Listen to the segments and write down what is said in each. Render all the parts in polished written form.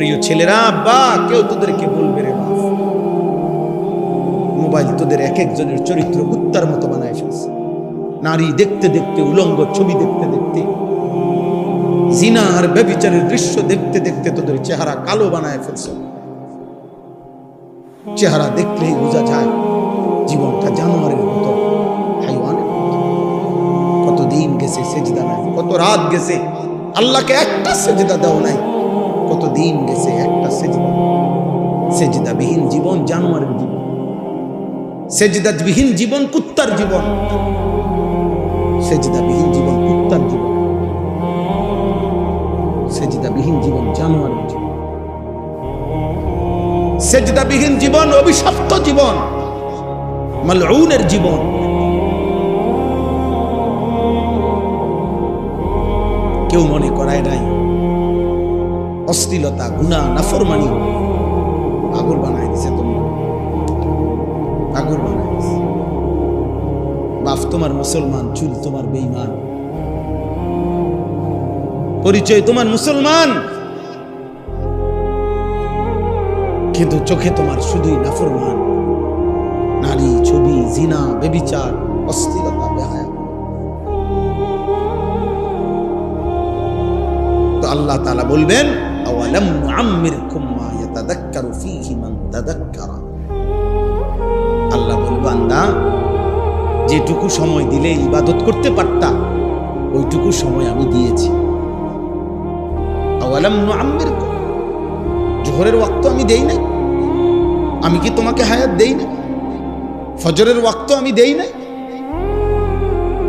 প্রিয় ছেলেরা, আব্বা কেউ তোদেরকে বলবে রে বাপ, মোবাইল তোদের এক একজনের চরিত্র কুত্তার মতো বানায় ফেলছে। নারী দেখতে দেখতে, উলঙ্গ ছবি দেখতে দেখতে, জিনা আর ব্যভিচারের দৃশ্য দেখতে দেখতে তোদের চেহারা কালো বানায় ফেলছে। চেহারা দেখলেই বোঝা যায় জীবনটা জানোয়ারের মতো, হাইওয়ানের মতো। কতদিন গেছে সেজদা নাই, কত রাত গেছে আল্লাহকে একটা সেজদা দাও নাই, কতদিন গেছে একটা সেজদা। সেজদাবিহীন জীবন জানোয়ারের জীবন, সেজদাবিহীন জীবন কুত্তার জীবন, সেজদাবিহীন জীবন কুত্তার জীবন, সেজদাবিহীন জীবন জানোয়ারের জীবন, সেজদাবিহীন জীবন অভিশপ্ত জীবন, মালউনের জীবন। কেউ মনে করায় নাই অশ্লীলতা, গুনাহ, নাফরমানি পাগল বানায় দিছে, তোমরা পাগল বানায় দিছে। বাপ তোমার মুসলমান, চুল তোমার বেঈমান, পরিচয় তোমার মুসলমান, কিন্তু চোখে তোমার শুধুই নাফরমান, নারী, ছবি, জিনা, ব্যভিচার, অশ্লীলতা, বেহায়া। তো আল্লাহ তাআলা বলবেন, আওয়ালাম নুআম্মিরকুম মা ইয়াতাযাক্কারু ফীহি মান তাযাক্কারা। আল্লাহ বলবেন, বান্দা যেটুকু সময় দিলে ইবাদত করতে পারতা ওইটুকু সময় আমি দিয়েছি। আওয়ালাম নুআম্মিরকুম, জোহরের ওয়াক্ত আমি দেই নাই? আমি কি তোমাকে হায়াত দেই না? ফজরের ওয়াক্ত আমি দেই নাই?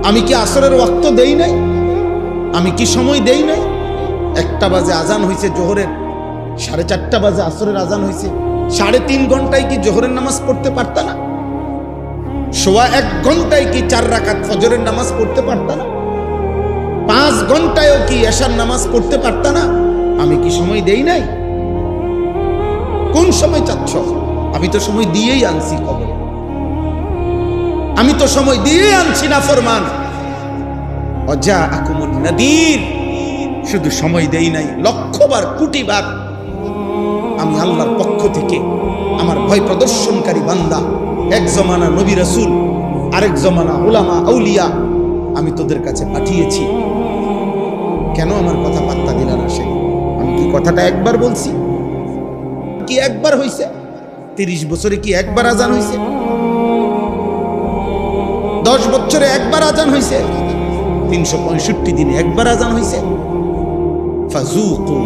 আমি কি আসরের ওয়াক্ত দেই নাই? আমি কি সময় দেই নাই? 1টা বাজে আজান হয়েছে জোহরের, 4:30 বাজে আসরের আজান হয়েছে, 3.5 ঘন্টায় কি জোহরের নামাজ পড়তে পারতা না? 1.25 ঘন্টায় কি 4 রাকাত ফজরের নামাজ পড়তে পারতা না? 5 ঘন্টায়ও কি এশার নামাজ পড়তে পারতা না? আমি কি সময় দেই নাই? কোন সময় চাচ্ছ? আমি তো সময় দিয়েই আনছি কবর, আমি তো সময় দিয়েই আনছি না ফরমান। ওয়াজাআকুমুন নাদির, শুধু সময় দেই নাই, লক্ষবার কোটিবার আমি আল্লাহর পক্ষ থেকে আমার ভয় প্রদর্শনকারী বান্দা, এক জমানা নবী রাসূল, আরেক জমানা উলামা আউলিয়া আমি তোদের কাছে পাঠিয়েছি। কেন আমার কথা পাত্তা দিলা না? সে আমি কি কথাটা একবার বলছি? কি একবার হইছে? 30 বছরে কি একবার আজান হইছে? 10 বছরে একবার আজান হইছে? 365 দিনে একবার আজান হইছে? ফাযুকু